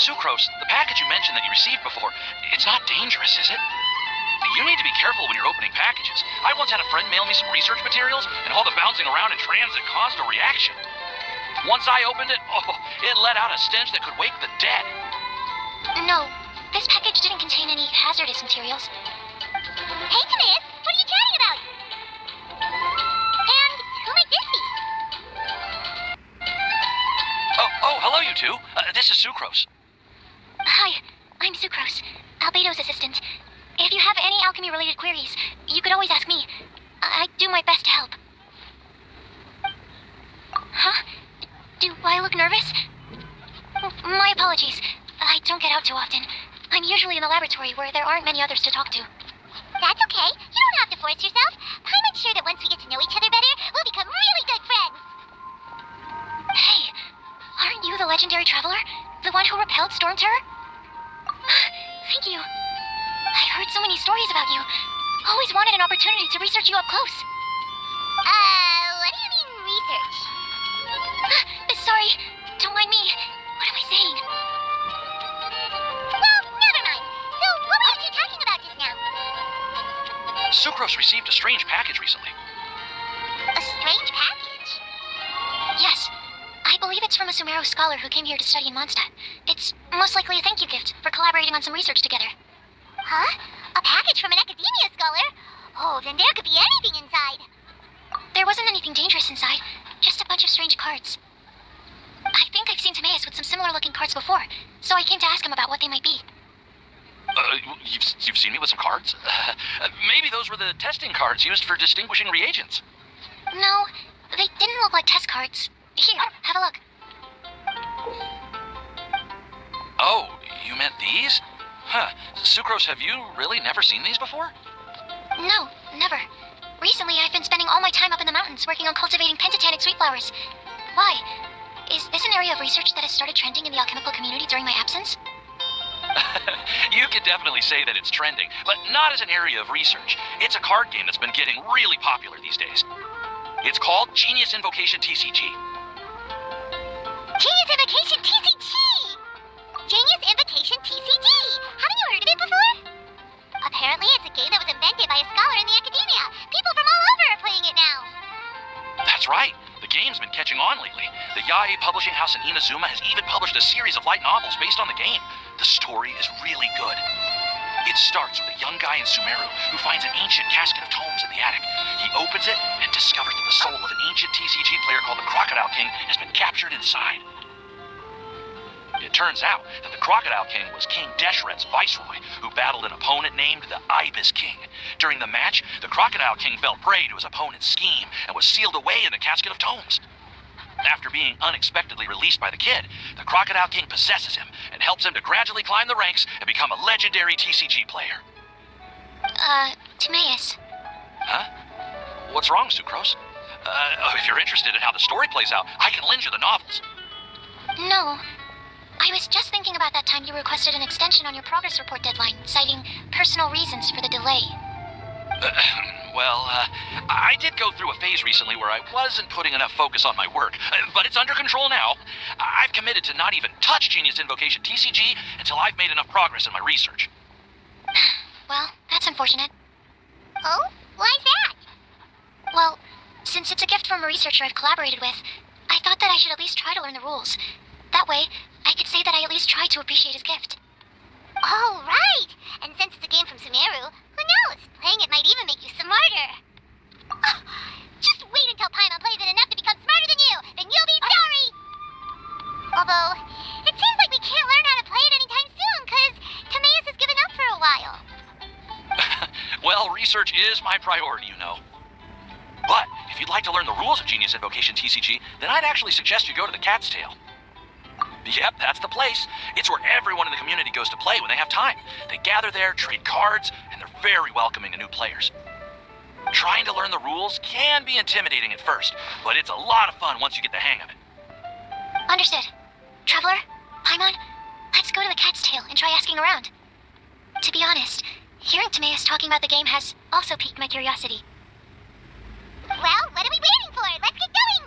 Sucrose, the package you mentioned that you received before, it's not dangerous, is it? You need to be careful when you're opening packages. I once had a friend mail me some research materials, and all the bouncing around in transit caused a reaction. Once I opened it, it let out a stench that could wake the dead. No, this package didn't contain any hazardous materials. Hey, Timaeus, what are you chatting about? And who might this be? Oh, hello, you two. This is Sucrose. Hi, I'm Sucrose, Albedo's assistant. If you have any alchemy-related queries, you could always ask me. I do my best to help. Huh? Do I look nervous? My apologies. I don't get out too often. I'm usually in the laboratory where there aren't many others to talk to. That's okay. You don't have to force yourself. I'm sure that once we get to know each other better, we'll become really good friends. Hey, aren't you the legendary traveler? The one who repelled Storm Terror? Thank you. I heard so many stories about you. Always wanted an opportunity to research you up close. What do you mean, research? Sorry, don't mind me. What am I saying? Well, never mind. So, what were you two talking about just now? Sucrose received a strange package recently. A strange package? Yes. I believe it's from a Sumeru scholar who came here to study in Mondstadt. It's most likely a thank you gift for collaborating on some research together. Huh? A package from an academia scholar? Oh, then there could be anything inside. There wasn't anything dangerous inside, just a bunch of strange cards. I think I've seen Timaeus with some similar-looking cards before, so I came to ask him about what they might be. You've seen me with some cards? Maybe those were the testing cards used for distinguishing reagents. No, they didn't look like test cards. Here, have a look. Oh, you meant these? Huh. Sucrose, have you really never seen these before? No, never. Recently, I've been spending all my time up in the mountains working on cultivating pentatonic sweet flowers. Why? Is this an area of research that has started trending in the alchemical community during my absence? You could definitely say that it's trending, but not as an area of research. It's a card game that's been getting really popular these days. It's called Genius Invocation TCG. Genius Invocation TCG! Genius Invocation TCG! Haven't you heard of it before? Apparently, it's a game that was invented by a scholar in the academia. People from all over are playing it now. That's right. The game's been catching on lately. The Yae publishing house in Inazuma has even published a series of light novels based on the game. The story is really good. It starts with a young guy in Sumeru who finds an ancient casket of tomes in the attic. He opens it and discovers that the soul of an ancient TCG player called the Crocodile King has been captured inside. It turns out that the Crocodile King was King Deshret's viceroy, who battled an opponent named the Ibis King. During the match, the Crocodile King fell prey to his opponent's scheme and was sealed away in the casket of tomes. After being unexpectedly released by the kid, the Crocodile King possesses him and helps him to gradually climb the ranks and become a legendary TCG player. Timaeus. Huh? What's wrong, Sucrose? If you're interested in how the story plays out, I can lend you the novels. No. I was just thinking about that time you requested an extension on your progress report deadline, citing personal reasons for the delay. I did go through a phase recently where I wasn't putting enough focus on my work, but it's under control now. I've committed to not even touch Genius Invocation TCG until I've made enough progress in my research. Well, that's unfortunate. Oh? Why's that? Well, since it's a gift from a researcher I've collaborated with, I thought that I should at least try to learn the rules. That way, I could say that I at least tried to appreciate his gift. Oh, right! And since it's a game from Sumeru, who knows? Playing it might even make you smarter. Oh, just wait until Paimon plays it enough to become smarter than you! Then you'll be sorry! Although, it seems like we can't learn how to play it anytime soon, because Timaeus has given up for a while. Well, research is my priority, you know. But, if you'd like to learn the rules of Genius Invocation TCG, then I'd actually suggest you go to the Cat's Tail. Yep, that's the place. It's where everyone in the community goes to play when they have time. They gather there, trade cards, and they're very welcoming to new players. Trying to learn the rules can be intimidating at first, but it's a lot of fun once you get the hang of it. Understood. Traveler, Paimon, let's go to the Cat's Tail and try asking around. To be honest, hearing Timaeus talking about the game has also piqued my curiosity. Well, what are we waiting for? Let's get going!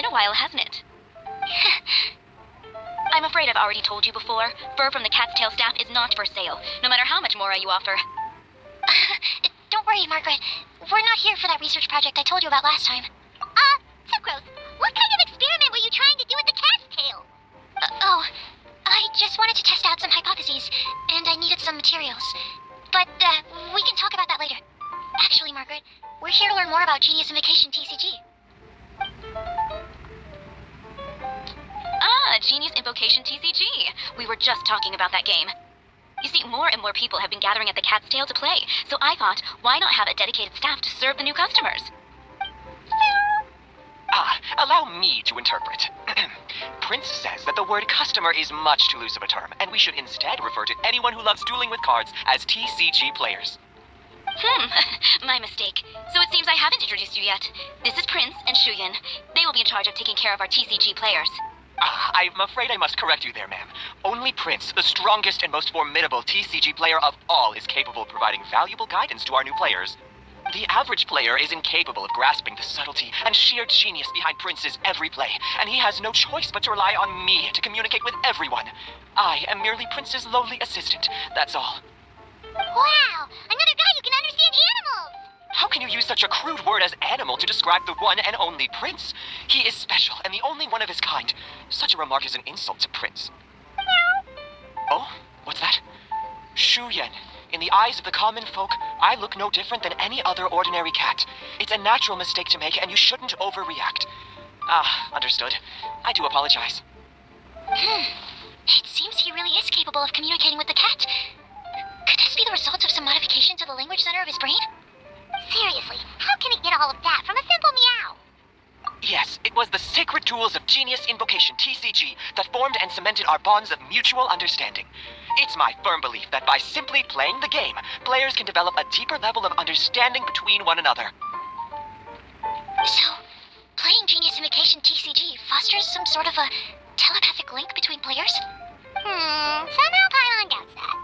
a while, hasn't it? I'm afraid I've already told you before. Fur from the Cat's Tail staff is not for sale, no matter how much more you offer. Don't worry, Margaret. We're not here for that research project I told you about last time. Sucrose, what kind of experiment were you trying to do with the cat's tail? I just wanted to test out some hypotheses, and I needed some materials. But, we can talk about that later. Actually, Margaret, we're here to learn more about Genius Invocation TCG. Genius Invocation TCG. We were just talking about that game. You see, more and more people have been gathering at the Cat's Tail to play, so I thought, why not have a dedicated staff to serve the new customers? Allow me to interpret. Prince says that the word customer is much too loose of a term, and we should instead refer to anyone who loves dueling with cards as TCG players. My mistake. So it seems I haven't introduced you yet. This is Prince and Shuyan. They will be in charge of taking care of our TCG players. I'm afraid I must correct you there, ma'am. Only Prince, the strongest and most formidable TCG player of all, is capable of providing valuable guidance to our new players. The average player is incapable of grasping the subtlety and sheer genius behind Prince's every play, and he has no choice but to rely on me to communicate with everyone. I am merely Prince's lowly assistant, that's all. Wow! Another guy who can understand animals! How can you use such a crude word as animal to describe the one and only Prince? He is special and the only one of his kind. Such a remark is an insult to Prince. Oh, what's that? Shuyan. In the eyes of the common folk, I look no different than any other ordinary cat. It's a natural mistake to make, and you shouldn't overreact. Understood. I do apologize. It seems he really is capable of communicating with the cat. Could this be the result of some modification to the language center of his brain? Seriously, how can he get all of that from a simple meow? Yes, it was the sacred tools of Genius Invocation TCG that formed and cemented our bonds of mutual understanding. It's my firm belief that by simply playing the game, players can develop a deeper level of understanding between one another. So, playing Genius Invocation TCG fosters some sort of a telepathic link between players? Somehow Pylon doubts that.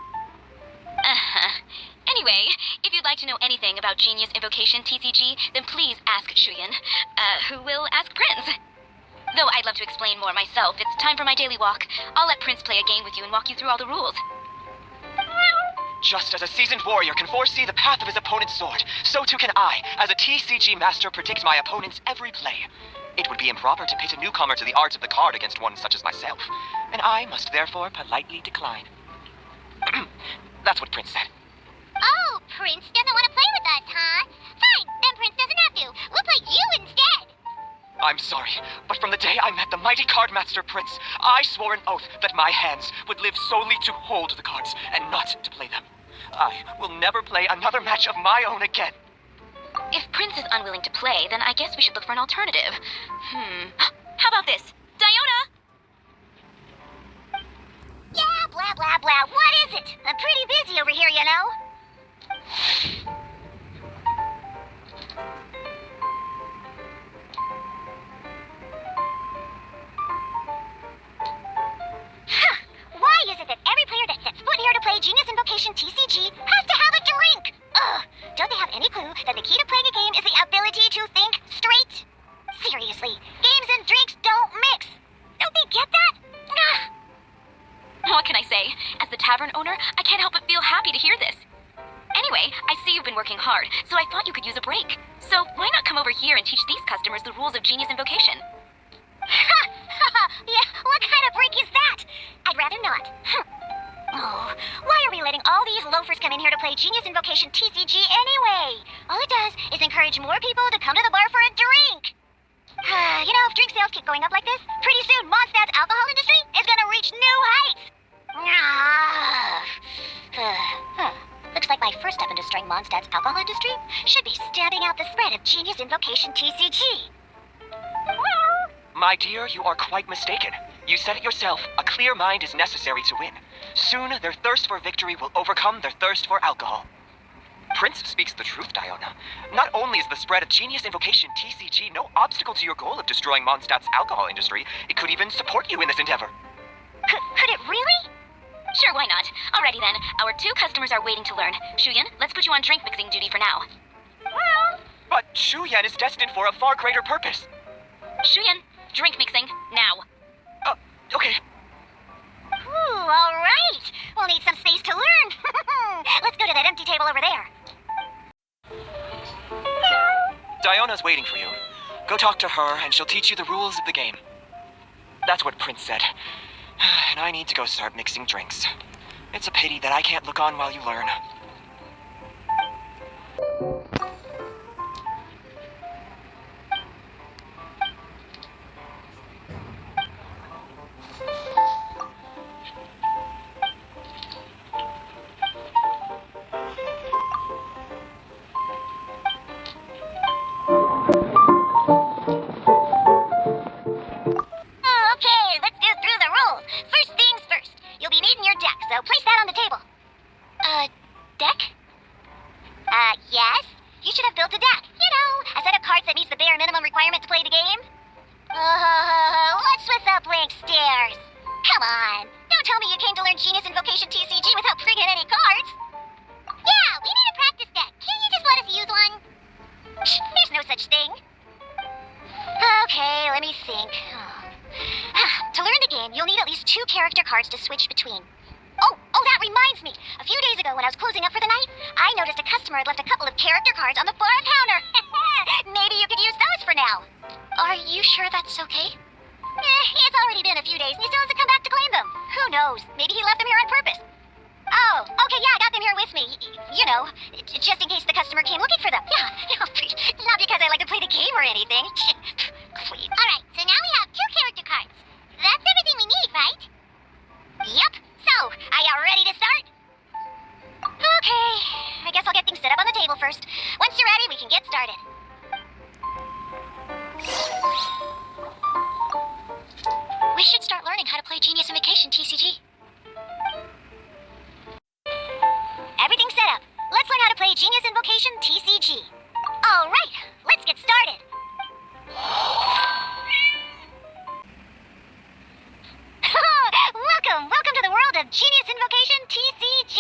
Anyway, if you'd like to know anything about Genius Invocation TCG, then please ask Shuyan, who will ask Prince. Though I'd love to explain more myself, it's time for my daily walk. I'll let Prince play a game with you and walk you through all the rules. Just as a seasoned warrior can foresee the path of his opponent's sword, so too can I, as a TCG master, predict my opponent's every play. It would be improper to pit a newcomer to the art of the card against one such as myself, and I must therefore politely decline. That's what Prince said. Oh, Prince doesn't want to play with us, huh? Fine, then Prince doesn't have to. We'll play you instead. I'm sorry, but from the day I met the mighty cardmaster Prince, I swore an oath that my hands would live solely to hold the cards and not to play them. I will never play another match of my own again. If Prince is unwilling to play, then I guess we should look for an alternative. How about this? Diona! Yeah, blah, blah, blah. What is it? I'm pretty busy over here, you know. Why is it that every player that sets foot here to play Genius Invocation TCG has to have a drink? Ugh, don't they have any clue that the key to playing a game is the ability to think straight? Seriously, games and drinks don't mix. Don't they get that? What can I say? As the tavern owner, I can't help but feel happy to hear this. Anyway, I see you've been working hard, so I thought you could use a break. So why not come over here and teach these customers the rules of Genius Invocation? Yeah, what kind of break is that? I'd rather not. Oh, why are we letting all these loafers come in here to play Genius Invocation TCG anyway? All it does is encourage more people to come to the bar for a drink. You know, if drink sales keep going up like this, pretty soon Mondstadt's alcohol industry is gonna reach new heights. Looks like my first step in destroying Mondstadt's alcohol industry should be stamping out the spread of Genius Invocation TCG. My dear, you are quite mistaken. You said it yourself, a clear mind is necessary to win. Soon, their thirst for victory will overcome their thirst for alcohol. Prince speaks the truth, Diona. Not only is the spread of Genius Invocation TCG no obstacle to your goal of destroying Mondstadt's alcohol industry, it could even support you in this endeavor. Could it really? Sure, why not? Alrighty then, our two customers are waiting to learn. Shuyan, let's put you on drink mixing duty for now. But Shuyan is destined for a far greater purpose. Shuyan, Drink mixing, now. Okay. Ooh, all right. We'll need some space to learn. Let's go to that empty table over there. Diona's waiting for you. Go talk to her, and she'll teach you the rules of the game. That's what Prince said. And I need to go start mixing drinks. It's a pity that I can't look on while you learn. Okay, let's go through the rules. First things first. You'll be needing your deck, so place that on the table. Deck? Yes. You should have built a deck. You know, a set of cards that meets the bare minimum requirement to play the game. What's with the blank stares? Come on. Don't tell me you came to learn Genius Invocation TCG without bringing any cards. Yeah, we need a practice deck. Can't you just let us use one? There's no such thing. Okay, let me think. To learn the game, you'll need at least 2 character cards to switch between. Oh, that reminds me. A few days ago when I was closing up for the night, I noticed a customer had left a couple of character cards on the bar counter. Maybe you could use those for now. Are you sure that's okay? It's already been a few days and he still hasn't come back to claim them. Who knows? Maybe he left them here on purpose. Oh, okay, yeah, I got them here with me. You know, just in case the customer came looking for them. Yeah, not because I like to play the game or anything. Please. All right, so now we have 2 character cards. That's everything we need, right? Yep. So, are you ready to start? Okay, I guess I'll get things set up on the table first. Once you're ready, we can get started. We should start learning how to play Genius Invocation TCG. Everything's set up. Let's learn how to play Genius Invocation TCG. All right, let's get started. Welcome to the world of Genius Invocation TCG.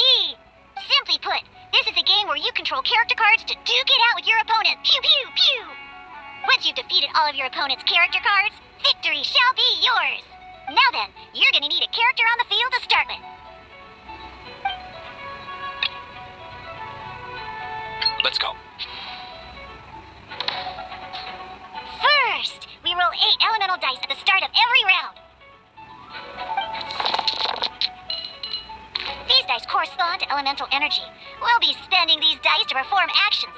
Simply put, this is a game where you control character cards to duke it out with your opponent. Pew, pew, pew. Once you've defeated all of your opponent's character cards, victory shall be yours. Now then, you're gonna need a character on the field to start with. Let's go. First, we roll 8 elemental dice at the start of every round. These dice correspond to elemental energy. We'll be spending these dice to perform actions.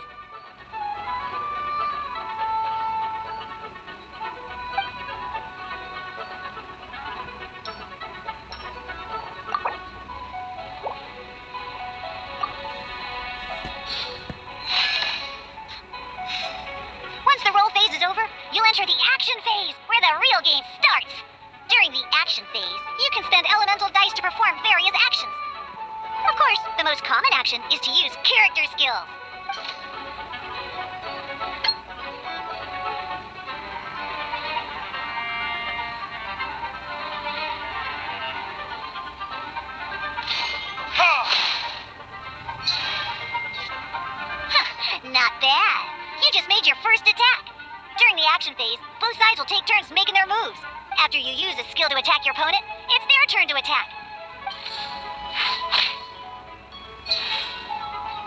Once the roll phase is over, you'll enter the action phase, where the real game starts. During the action phase, you can spend elemental dice to perform various actions. Of course, the most common action is to use character skills. Not bad. You just made your first attack. During the action phase, both sides will take turns making their moves. After you use a skill to attack your opponent, it's their turn to attack.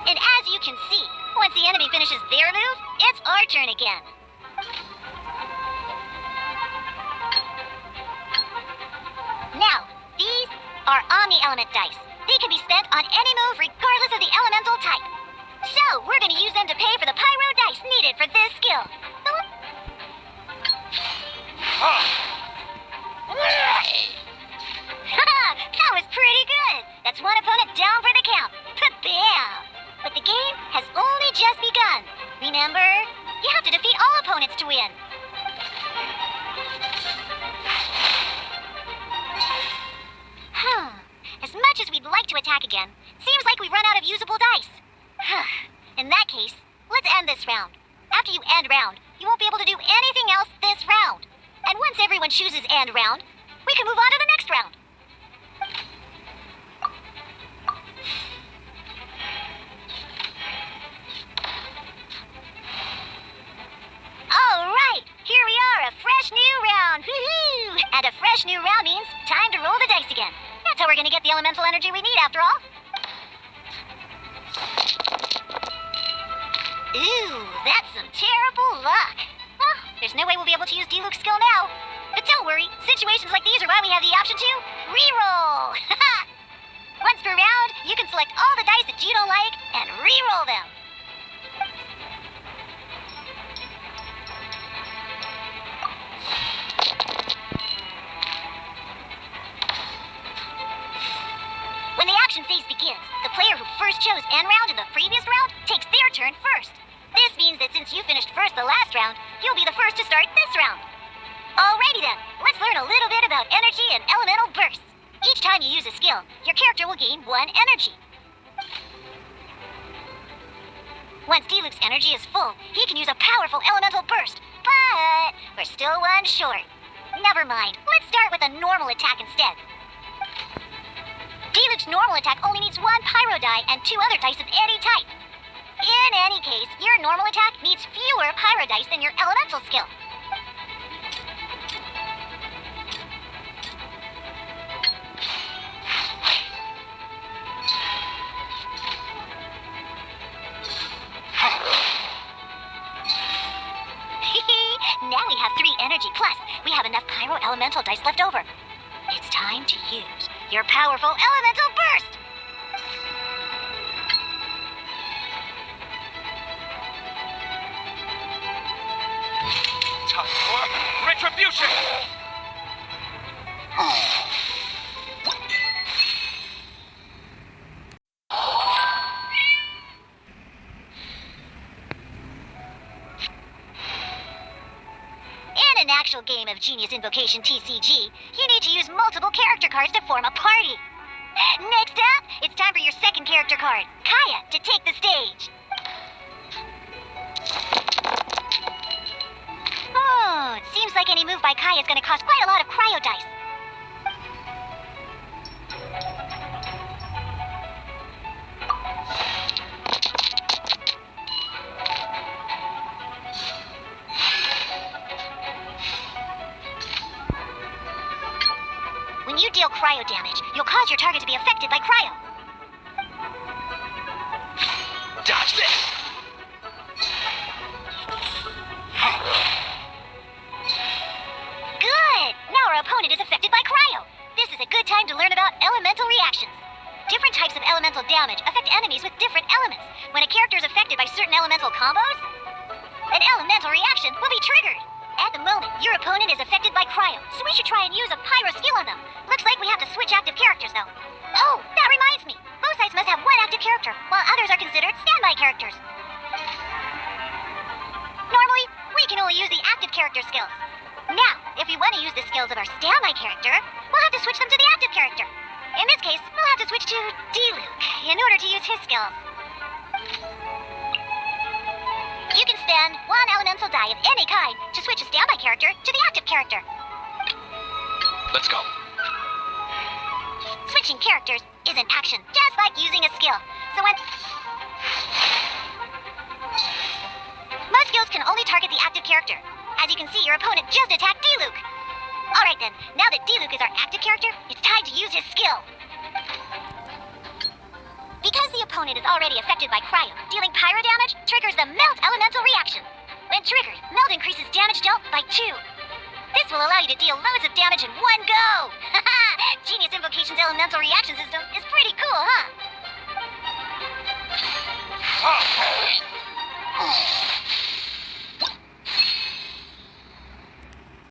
And as you can see, once the enemy finishes their move, it's our turn again. Now, these are Omni-Element dice. They can be spent on any move regardless of the elemental type. So, we're going to use them to pay for the pyro dice needed for this skill. That was pretty good. That's one opponent down for the count. Bam! But the game has only just begun. Remember, you have to defeat all opponents to win. As much as we'd like to attack again, seems like we've run out of usable dice. In that case, let's end this round. After you end round, you won't be able to do anything else this round. And once everyone chooses end round, we can move on to the next round. All right, here we are a fresh new round. Woohoo! And a fresh new round means time to roll the dice again. That's how we're gonna get the elemental energy we need after all. Ooh, that's some terrible luck. Well, there's no way we'll be able to use D-Luke's skill now. But don't worry, situations like these are why we have the option to re-roll. Once per round, you can select all the dice that you don't like and re-roll them. When the action phase begins, the player who first chose end round in the previous round takes their turn first. This means that since you finished first the last round, you'll be the first to start this round. Alrighty then, let's learn a little bit about energy and elemental bursts. Each time you use a skill, your character will gain 1 energy. Once D-Luke's energy is full, he can use a powerful elemental burst, but we're still 1 short. Never mind, let's start with a normal attack instead. D-Luke's normal attack only needs 1 pyro die and 2 other dice of any type. In any case, your normal attack needs fewer pyro dice than your elemental skill. Now we have 3 energy plus. We have enough pyro elemental dice left over. It's time to use your powerful elemental burst! Time for retribution! In an actual game of Genius Invocation TCG, you need to use multiple character cards to form a party. Next up, it's time for your second character card, Kaya, to take the stage. Oh, it seems like any move by Kaya is going to cost quite a lot of cryo dice. When you deal cryo damage, you'll cause your target to be affected by cryo. Dodge this! Good! Now our opponent is affected by cryo. This is a good time to learn about elemental reactions. Different types of elemental damage affect enemies with different elements. When a character is affected by certain elemental combos, an elemental reaction will be triggered. At the moment, your opponent is affected by cryo, so we should try and use a pyro skill on them. Looks like we have to switch active characters, though. Oh, that reminds me. Both sides must have 1 active character, while others are considered standby characters. Normally, we can only use the active character skills. Now, if we want to use the skills of our standby character, we'll have to switch them to the active character. In this case, we'll have to switch to D-Luke in order to use his skills. You can spend 1 elemental die of any kind to switch a standby character to the active character. Let's go. Switching characters is an action, just like using a skill. So when... Most skills can only target the active character. As you can see, your opponent just attacked D-Luke. Alright then, now that D-Luke is our active character, it's time to use his skill. Because the opponent is already affected by cryo, dealing pyro damage triggers the melt elemental reaction. When triggered, melt increases damage dealt by 2. This will allow you to deal loads of damage in 1 go! Haha! Genius Invocation's elemental reaction system is pretty cool, huh?